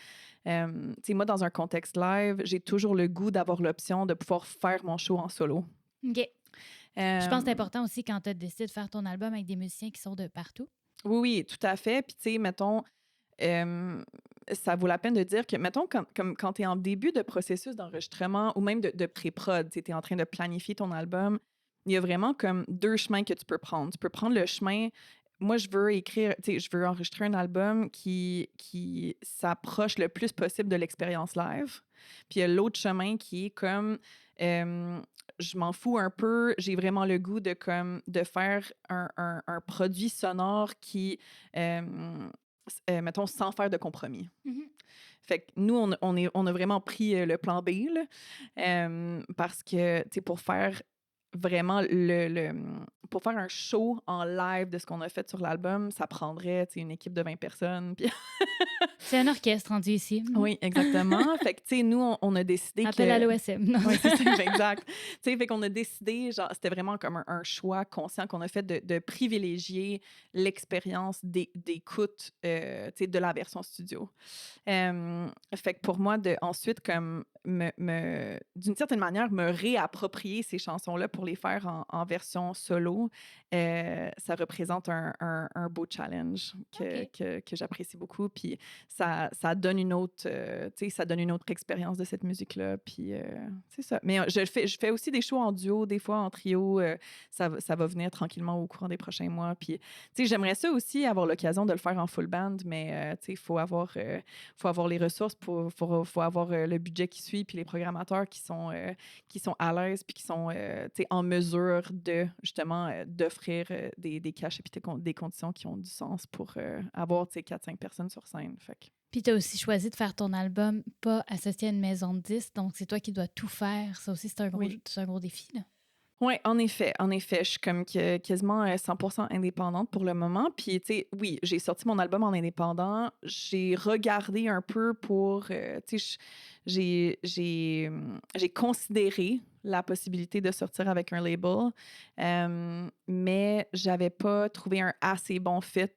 moi, dans un contexte live, j'ai toujours le goût d'avoir l'option de pouvoir faire mon show en solo. OK. Je pense que c'est important aussi quand tu as décidé de faire ton album avec des musiciens qui sont de partout. Oui, tout à fait. Puis, tu sais, mettons, ça vaut la peine de dire que, mettons, quand tu es en début de processus d'enregistrement ou même de pré-prod, tu es en train de planifier ton album, il y a vraiment comme deux chemins que tu peux prendre. Tu peux prendre le chemin... Moi, je veux enregistrer un album qui s'approche le plus possible de l'expérience live. Puis il y a l'autre chemin qui est comme... je m'en fous un peu. J'ai vraiment le goût de faire un produit sonore qui... mettons, sans faire de compromis. Mm-hmm. Fait que nous, on a vraiment pris le plan B, là, parce que, tu sais, pour faire vraiment pour faire un show en live de ce qu'on a fait sur l'album, ça prendrait, tu sais, une équipe de 20 personnes. Puis... C'est un orchestre rendu ici. Oui, exactement. Fait que, tu sais, nous, on a décidé Appel à l'OSM. Oui, c'est ça, exact. Tu sais, fait qu'on a décidé, genre, c'était vraiment comme un choix conscient qu'on a fait de privilégier l'expérience d'écoute, tu sais, de la version studio. Fait que pour moi, ensuite, comme d'une certaine manière, me réapproprier ces chansons-là pour les faire en version solo, ça représente un beau challenge que j'apprécie beaucoup. Puis ça donne une autre, tu sais, ça donne une autre expérience de cette musique-là. Puis c'est ça. Mais je fais aussi des shows en duo, des fois en trio. Ça va venir tranquillement au courant des prochains mois. Puis, tu sais, j'aimerais ça aussi avoir l'occasion de le faire en full band, mais tu sais, il faut avoir les ressources, faut avoir le budget qui suit, puis les programmateurs qui sont à l'aise, puis qui sont tu sais, en mesure de, justement, d'offrir des cachets puis des conditions qui ont du sens pour avoir, tu sais, 4-5 personnes sur scène. Fait que... Puis tu as aussi choisi de faire ton album pas associé à une maison de disques, donc c'est toi qui dois tout faire. Ça aussi, c'est un gros défi, là. Oui, en effet. Je suis comme quasiment 100% indépendante pour le moment. Puis, tu sais, oui, j'ai sorti mon album en indépendant. J'ai regardé un peu pour... tu sais, j'ai considéré la possibilité de sortir avec un label, mais j'avais pas trouvé un assez bon fit,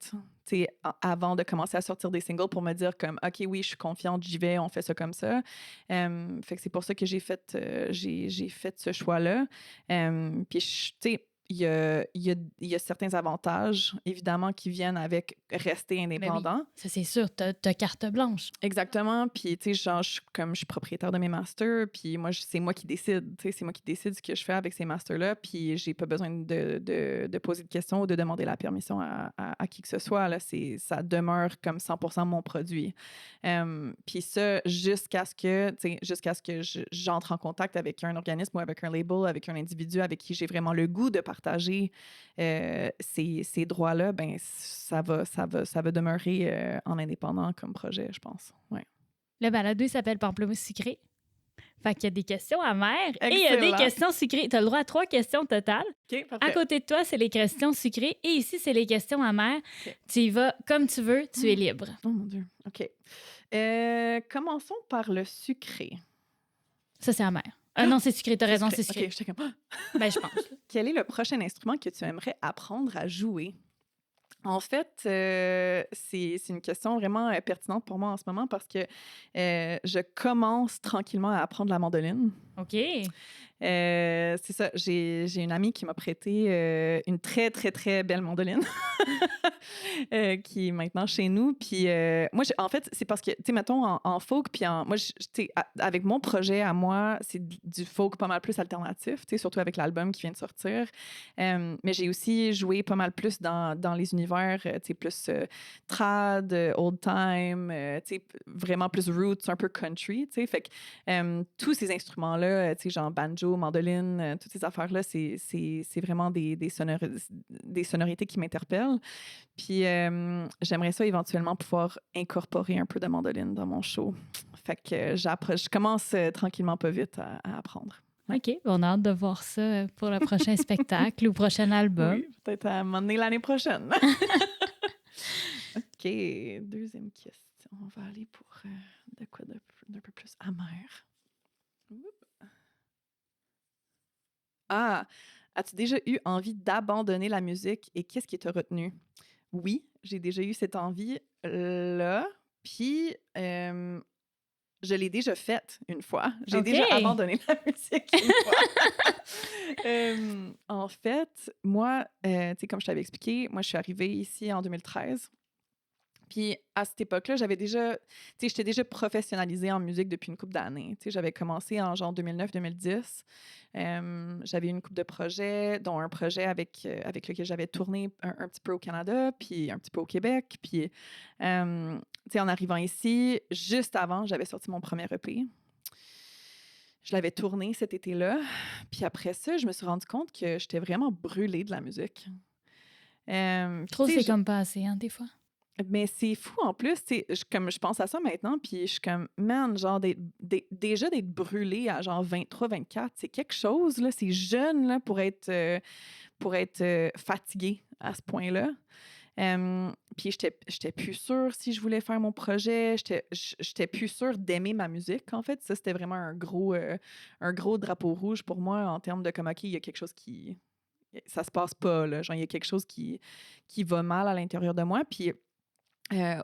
tu sais, avant de commencer à sortir des singles pour me dire comme, OK, oui, je suis confiante, j'y vais, on fait ça comme ça. Fait que c'est pour ça que j'ai fait ce choix-là. Puis, tu sais, il y a certains avantages, évidemment, qui viennent avec rester indépendant. Ça, c'est sûr. T'as carte blanche. Exactement. Puis, tu sais, genre, je suis propriétaire de mes masters, puis moi, c'est moi qui décide. Tu sais, c'est moi qui décide ce que je fais avec ces masters-là, puis j'ai pas besoin de poser de questions ou de demander la permission à qui que ce soit. Là. Ça demeure comme 100% mon produit. Puis ça, jusqu'à ce que j'entre en contact avec un organisme ou avec un label, avec un individu avec qui j'ai vraiment le goût de partager ces droits-là, ben ça va demeurer en indépendant comme projet, je pense. Ouais. Le balado, il s'appelle Pamplemousse sucré. Fait qu'il y a des questions amères et il y a Excellent. des questions sucrées. Tu as le droit à 3 questions totales. OK, À parfait. côté de toi, c'est les questions sucrées et ici, c'est les questions amères. OK. Tu y vas comme tu veux, tu es libre. Oh mon Dieu. OK. Commençons par le sucré. Ça, c'est amer. Non, c'est sucré. T'as raison, c'est sucré. OK, j'étais comme... Ben, je pense. Quel est le prochain instrument que tu aimerais apprendre à jouer? En fait, c'est une question vraiment pertinente pour moi en ce moment parce que je commence tranquillement à apprendre la mandoline. OK. C'est ça, j'ai une amie qui m'a prêté une très, très, très belle mandoline qui est maintenant chez nous. Puis moi, en fait, c'est parce que, tu sais, mettons, en folk, puis moi, tu sais, avec mon projet à moi, c'est du folk pas mal plus alternatif, tu sais, surtout avec l'album qui vient de sortir. Mais j'ai aussi joué pas mal plus dans les univers, tu sais, plus trad, old time, tu sais, vraiment plus roots, un peu country, tu sais. Fait que tous ces instruments-là, tu sais, genre banjo, mandoline, toutes ces affaires-là, c'est vraiment des sonorités qui m'interpellent. Puis j'aimerais ça éventuellement pouvoir incorporer un peu de mandoline dans mon show. Fait que je commence tranquillement pas vite à apprendre. OK. On a hâte de voir ça pour le prochain spectacle ou prochain album. Oui, peut-être à un moment donné l'année prochaine. OK, deuxième question. On va aller pour de quoi d'un peu plus amer. Ah, as-tu déjà eu envie d'abandonner la musique et qu'est-ce qui t'a retenu? Oui, j'ai déjà eu cette envie-là. Puis, je l'ai déjà faite une fois. J'ai OK. déjà abandonné la musique une fois. En fait, moi, tu sais, comme je t'avais expliqué, moi, je suis arrivée ici en 2013. Puis à cette époque-là, j'étais déjà professionnalisée en musique depuis une couple d'années. Tu sais, j'avais commencé en genre 2009-2010. J'avais eu une couple de projets, dont un projet avec lequel j'avais tourné un petit peu au Canada, puis un petit peu au Québec. Puis, tu sais, en arrivant ici, juste avant, j'avais sorti mon premier EP. Je l'avais tourné cet été-là. Puis après ça, je me suis rendu compte que j'étais vraiment brûlée de la musique. Trop, tu sais, c'est comme pas assez, hein, des fois. Mais c'est fou en plus, tu sais, comme je pense à ça maintenant, puis je suis comme, man, genre, déjà d'être brûlée à genre 23, 24, c'est quelque chose, là, c'est jeune, là, pour être fatiguée à ce point-là. Puis j'étais plus sûre si je voulais faire mon projet, j'étais plus sûre d'aimer ma musique, en fait. Ça, c'était vraiment un gros drapeau rouge pour moi en termes de comme, OK, il y a quelque chose qui... Ça se passe pas, là. Genre, il y a quelque chose qui va mal à l'intérieur de moi, puis...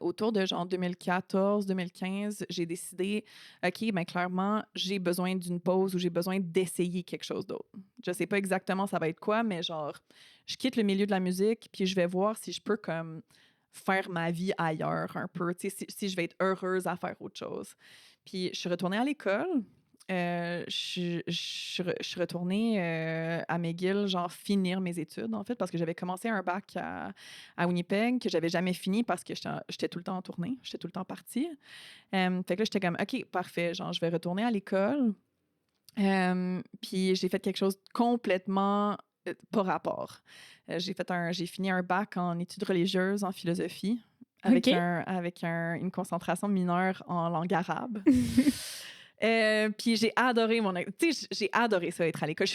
autour de genre 2014-2015, j'ai décidé, OK, ben clairement, j'ai besoin d'une pause ou j'ai besoin d'essayer quelque chose d'autre. Je sais pas exactement ça va être quoi, mais genre, je quitte le milieu de la musique, puis je vais voir si je peux comme faire ma vie ailleurs un peu, tu sais, si je vais être heureuse à faire autre chose. Puis je suis retournée à l'école. Je suis retournée à McGill, genre finir mes études, en fait, parce que j'avais commencé un bac à Winnipeg que j'avais jamais fini parce que j'étais tout le temps en tournée, j'étais tout le temps partie. Fait que là, j'étais comme, OK, parfait, genre, je vais retourner à l'école. Puis j'ai fait quelque chose complètement pas rapport. J'ai fini un bac en études religieuses, en philosophie, avec, OK. une concentration mineure en langue arabe. Puis j'ai adoré j'ai adoré ça, être à l'école. Je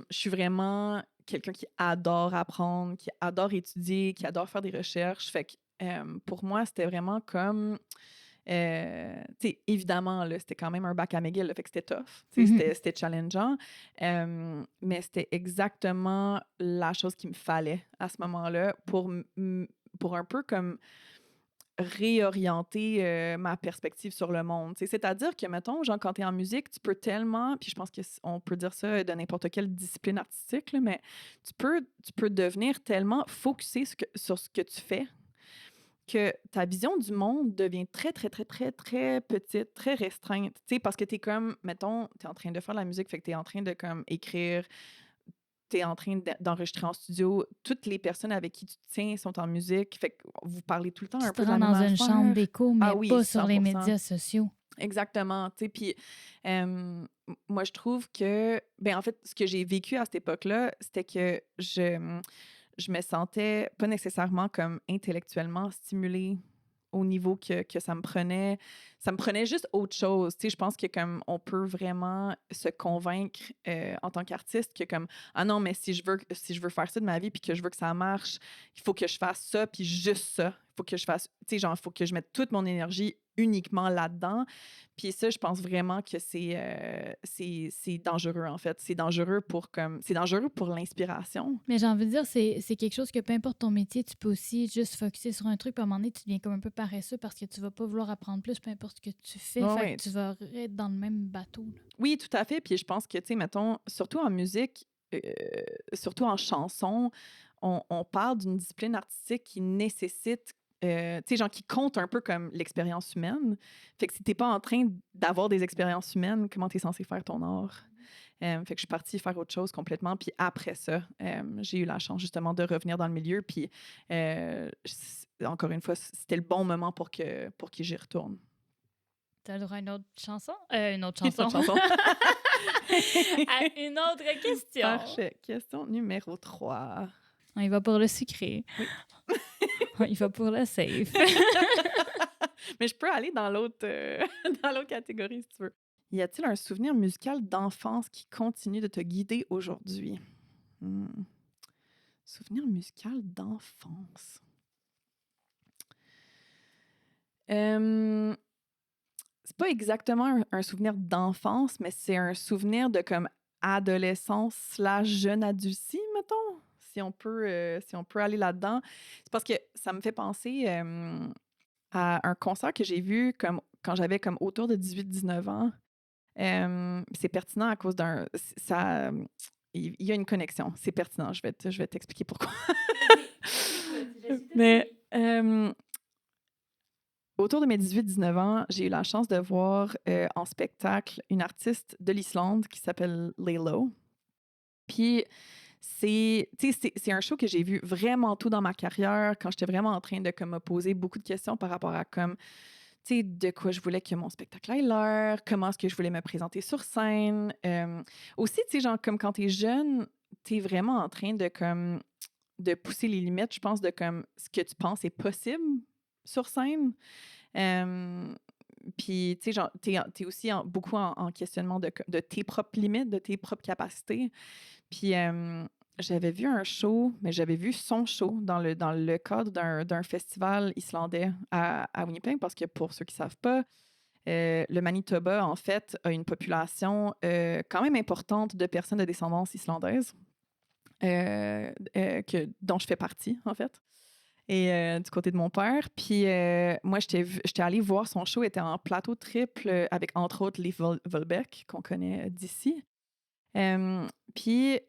suis vraiment quelqu'un qui adore apprendre, qui adore étudier, qui adore faire des recherches. Fait que pour moi, c'était vraiment comme... tu sais, évidemment, là, c'était quand même un bac à McGill, là, fait que c'était tough. Tu sais, c'était challengeant. Mais c'était exactement la chose qu'il me fallait à ce moment-là pour un peu comme réorienter ma perspective sur le monde. T'sais, c'est-à-dire que, mettons, genre, quand tu es en musique, tu peux tellement, puis je pense qu'on peut dire ça de n'importe quelle discipline artistique, là, mais tu peux devenir tellement focusé sur ce que tu fais que ta vision du monde devient très, très, très, très, très petite, très restreinte. Tu sais, parce que tu es comme, mettons, tu es en train de faire de la musique, fait que tu es en train de comme écrire, tu es en train d'enregistrer en studio. Toutes les personnes avec qui tu te tiens sont en musique, fait que vous parlez tout le temps Tu un te peu de la rends même dans une affaire. chambre d'écho, mais Ah oui, pas sur les 100%. médias sociaux. Exactement, tu sais, puis moi, je trouve que, ben en fait, ce que j'ai vécu à cette époque-là, c'était que je me sentais pas nécessairement comme intellectuellement stimulée au niveau que ça me prenait. Ça me prenait juste autre chose. Tu sais, je pense que comme on peut vraiment se convaincre en tant qu'artiste que comme ah non, mais si je veux faire ça de ma vie puis que je veux que ça marche, il faut que je fasse ça puis juste ça. Il faut que je fasse, tu sais, genre, il faut que je mette toute mon énergie uniquement là-dedans. Puis ça, je pense vraiment que c'est dangereux, en fait. C'est dangereux pour l'inspiration. Mais j'ai envie de dire, c'est quelque chose que peu importe ton métier, tu peux aussi juste focusser sur un truc, puis à un moment donné, tu deviens comme un peu paresseux parce que tu vas pas vouloir apprendre plus, peu importe ce que tu fais. Ouais, Fait ouais. que tu vas être dans le même bateau. Là. Oui, tout à fait. Puis je pense que, tu sais, mettons, surtout en musique, surtout en chanson, on parle d'une discipline artistique qui nécessite, tu sais, genre qui compte un peu comme l'expérience humaine. Fait que si t'es pas en train d'avoir des expériences humaines, comment t'es censé faire ton art? Fait que je suis partie faire autre chose complètement. Puis après ça, j'ai eu la chance justement de revenir dans le milieu. Puis encore une fois, c'était le bon moment pour que j'y retourne. T'as le droit à une autre chanson? Une autre Une chanson. autre chanson. À une autre question. Parfait. Question numéro 3. On y va pour le sucré. Oui. On y va pour le safe. Mais je peux aller dans l'autre dans l'autre catégorie si tu veux. Y a-t-il un souvenir musical d'enfance qui continue de te guider aujourd'hui? Souvenir musical d'enfance. C'est pas exactement un souvenir d'enfance, mais c'est un souvenir de comme adolescence / jeune adulcie, mettons, si on peut aller là-dedans. C'est parce que ça me fait penser à un concert que j'ai vu comme quand j'avais comme autour de 18-19 ans. C'est pertinent à cause d'un... Il y a une connexion. C'est pertinent. Je vais t'expliquer pourquoi. Mais autour de mes 18-19 ans, j'ai eu la chance de voir en spectacle une artiste de l'Islande qui s'appelle Laylo. Puis c'est un show que j'ai vu vraiment tôt dans ma carrière, quand j'étais vraiment en train de comme, me poser beaucoup de questions par rapport à comme, tu sais, de quoi je voulais que mon spectacle ait l'air, comment est-ce que je voulais me présenter sur scène. Aussi, tu sais, genre, comme quand t'es jeune, t'es vraiment en train de comme de pousser les limites, je pense, de comme ce que tu penses est possible sur scène. Puis, tu sais, genre, t'es aussi beaucoup en questionnement de tes propres limites, de tes propres capacités. Puis, j'avais vu un show, mais j'avais vu son show dans le cadre d'un festival islandais à Winnipeg, parce que pour ceux qui ne savent pas, le Manitoba, en fait, a une population quand même importante de personnes de descendance islandaise, dont je fais partie, en fait. Et du côté de mon père. Puis moi, j'étais allée voir son show, était en plateau triple avec, entre autres, Leif Volbeck, qu'on connaît d'ici. Puis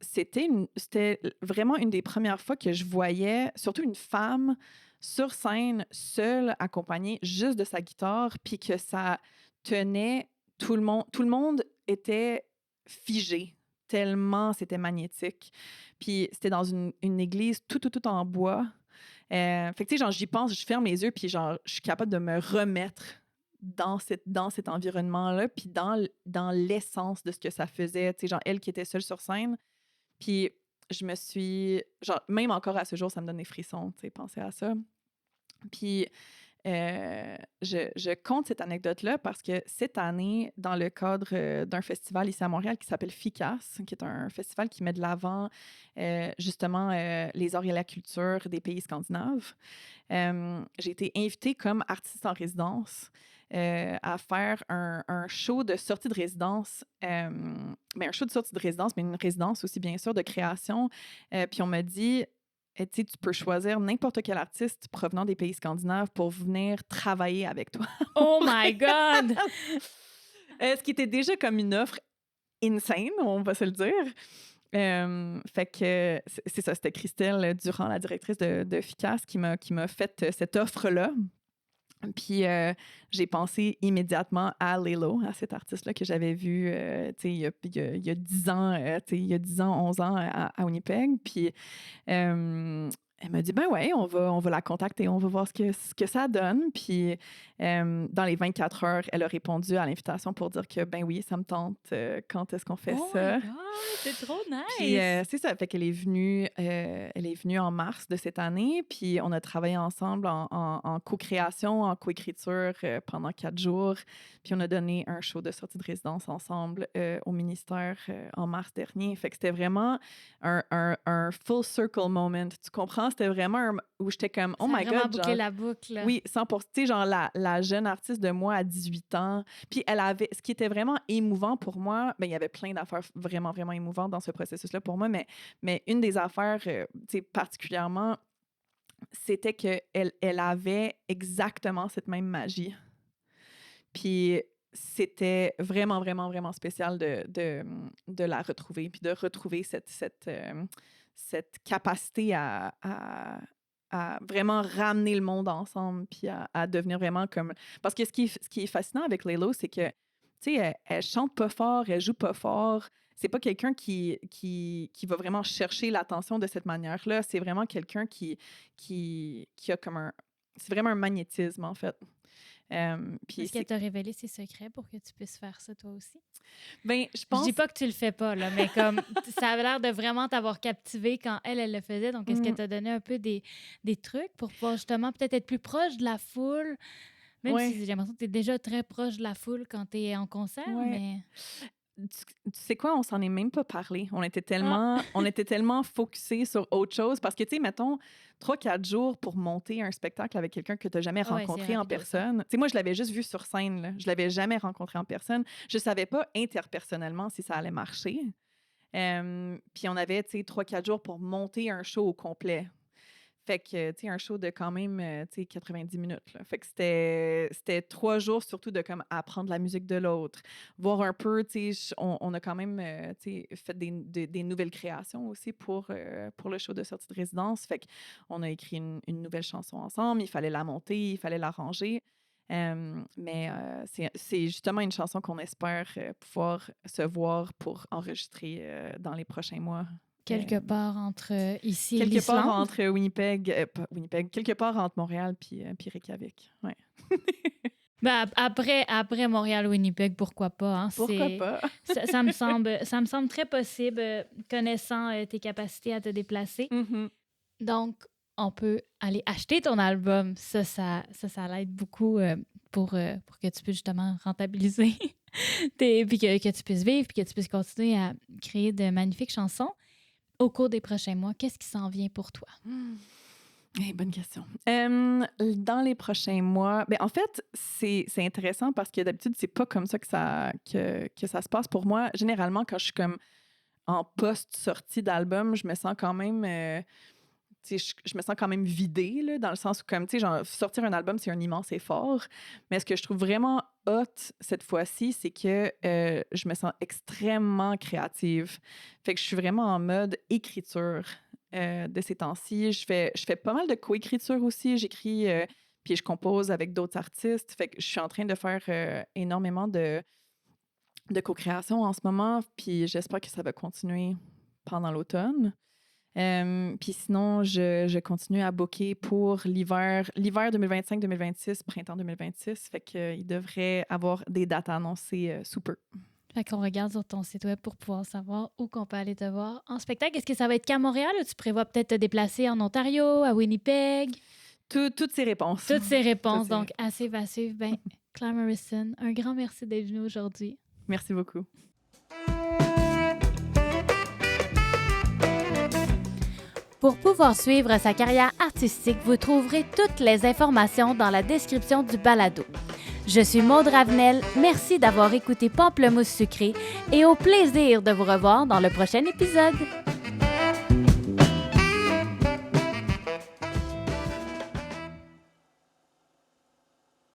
c'était vraiment une des premières fois que je voyais, surtout une femme sur scène, seule, accompagnée juste de sa guitare, puis que ça tenait tout le monde. Tout le monde était figé, tellement c'était magnétique. Puis c'était dans une église tout en bois. Fait que, tu sais, genre, j'y pense, je ferme les yeux, puis genre, je suis capable de me remettre dans cet environnement-là, puis dans l'essence de ce que ça faisait. Tu sais, genre, elle qui était seule sur scène. Puis je me suis... Genre, même encore à ce jour, ça me donne des frissons, tu sais, penser à ça. Puis je compte cette anecdote-là parce que cette année, dans le cadre d'un festival ici à Montréal qui s'appelle FICAS, qui est un festival qui met de l'avant justement les arts et la culture des pays scandinaves, j'ai été invitée comme artiste en résidence à faire un show de sortie de résidence, mais un show de sortie de résidence, mais une résidence aussi bien sûr de création. Puis on m'a dit, tu sais, tu peux choisir n'importe quel artiste provenant des pays scandinaves pour venir travailler avec toi. Oh my God! Ce qui était déjà comme une offre insane, on va se le dire. Fait que c'est ça, c'était Christelle Durand, la directrice de FICAS, qui m'a fait cette offre-là. Puis j'ai pensé immédiatement à Lalo, à cet artiste-là que j'avais vu il y a 10 ans, il y a 10 ans, 11 ans à Winnipeg. Puis elle m'a dit, ben ouais, on va la contacter, on va voir ce que ça donne. Puis dans les 24 heures, elle a répondu à l'invitation pour dire que, ben oui, ça me tente, quand est-ce qu'on fait ça? My God, c'est trop nice! Puis c'est ça, fait qu'elle est venue en mars de cette année, puis on a travaillé ensemble en co-création, en co-écriture pendant 4 jours. Puis on a donné un show de sortie de résidence ensemble au ministère en mars dernier. Fait que c'était vraiment un full circle moment. Tu comprends? C'était vraiment où j'étais comme, oh my God! Ça a vraiment bouclé la boucle. Oui, 100%. Tu sais, genre la jeune artiste de moi à 18 ans. Puis elle avait, ce qui était vraiment émouvant pour moi, ben il y avait plein d'affaires vraiment, vraiment émouvantes dans ce processus-là pour moi, mais une des affaires, tu sais, particulièrement, c'était qu'elle avait exactement cette même magie. Puis c'était vraiment, vraiment, vraiment spécial de la retrouver, puis de retrouver cette capacité à vraiment ramener le monde ensemble, puis à devenir vraiment comme... Parce que ce qui est fascinant avec Lalo, c'est que, tu sais, elle chante pas fort, elle joue pas fort. C'est pas quelqu'un qui va vraiment chercher l'attention de cette manière-là. C'est vraiment quelqu'un qui a comme un... C'est vraiment un magnétisme, en fait. Puis Est-ce qu'elle t'a révélé ses secrets pour que tu puisses faire ça toi aussi? Ben, je pense... Je dis pas que tu le fais pas, là, mais comme ça avait l'air de vraiment t'avoir captivé quand elle le faisait. Donc, est-ce qu'elle t'a donné un peu des trucs pour pouvoir justement peut-être être plus proche de la foule? Même si j'ai l'impression que tu es déjà très proche de la foule quand tu es en concert, mais... Tu sais quoi, on s'en est même pas parlé. On était tellement focusés sur autre chose parce que, tu sais, mettons, 3-4 jours pour monter un spectacle avec quelqu'un que tu n'as jamais rencontré en personne. Tu sais, moi, je l'avais juste vu sur scène, là. Je l'avais jamais rencontré en personne. Je savais pas interpersonnellement si ça allait marcher. Puis on avait, tu sais, 3-4 jours pour monter un show au complet. Fait que, tu sais, un show de quand même, tu sais, 90 minutes, là. Fait que c'était 3 jours surtout de comme apprendre la musique de l'autre, voir un peu, tu sais, on a quand même, tu sais, fait des nouvelles créations aussi pour le show de sortie de résidence. Fait qu'on a écrit une nouvelle chanson ensemble, il fallait la monter, il fallait l'arranger. Mais c'est justement une chanson qu'on espère pouvoir se voir pour enregistrer dans les prochains mois. Quelque part entre ici et quelque l'Islande. part entre Winnipeg, quelque part entre Montréal puis Reykjavik. Ouais. Ben, après Montréal-Winnipeg, pourquoi pas? Hein? Pourquoi pas? ça me semble très possible, connaissant tes capacités à te déplacer. Mm-hmm. Donc, on peut aller acheter ton album. Ça l'aide beaucoup pour que tu puisses justement rentabiliser, puis que tu puisses vivre, puis que tu puisses continuer à créer de magnifiques chansons. Au cours des prochains mois, qu'est-ce qui s'en vient pour toi? Hey, bonne question. Dans les prochains mois, ben, en fait, c'est intéressant parce que d'habitude, c'est pas comme ça que ça se passe pour moi. Généralement, quand je suis comme en post-sortie d'album, je me sens quand même... je me sens quand même vidée, là, dans le sens où, comme, tu sais, genre, sortir un album, c'est un immense effort. Mais ce que je trouve vraiment hot cette fois-ci, c'est que je me sens extrêmement créative. Fait que je suis vraiment en mode écriture de ces temps-ci. Je fais pas mal de co-écriture aussi. J'écris, puis je compose avec d'autres artistes. Fait que je suis en train de faire énormément de co-création en ce moment. Puis j'espère que ça va continuer pendant l'automne. Puis sinon, je continue à booker pour l'hiver 2025-2026, printemps 2026. Fait qu'il devrait avoir des dates annoncées sous peu. Fait qu'on regarde sur ton site web pour pouvoir savoir où qu'on peut aller te voir en spectacle. Est-ce que ça va être qu'à Montréal ou tu prévois peut-être te déplacer en Ontario, à Winnipeg? Toutes ces réponses. Toutes ces réponses. Donc, assez va suivre. Ben, Claire Morrison, un grand merci d'être venue aujourd'hui. Merci beaucoup. Pour pouvoir suivre sa carrière artistique, vous trouverez toutes les informations dans la description du balado. Je suis Maude Ravenel, merci d'avoir écouté Pamplemousse sucré et au plaisir de vous revoir dans le prochain épisode.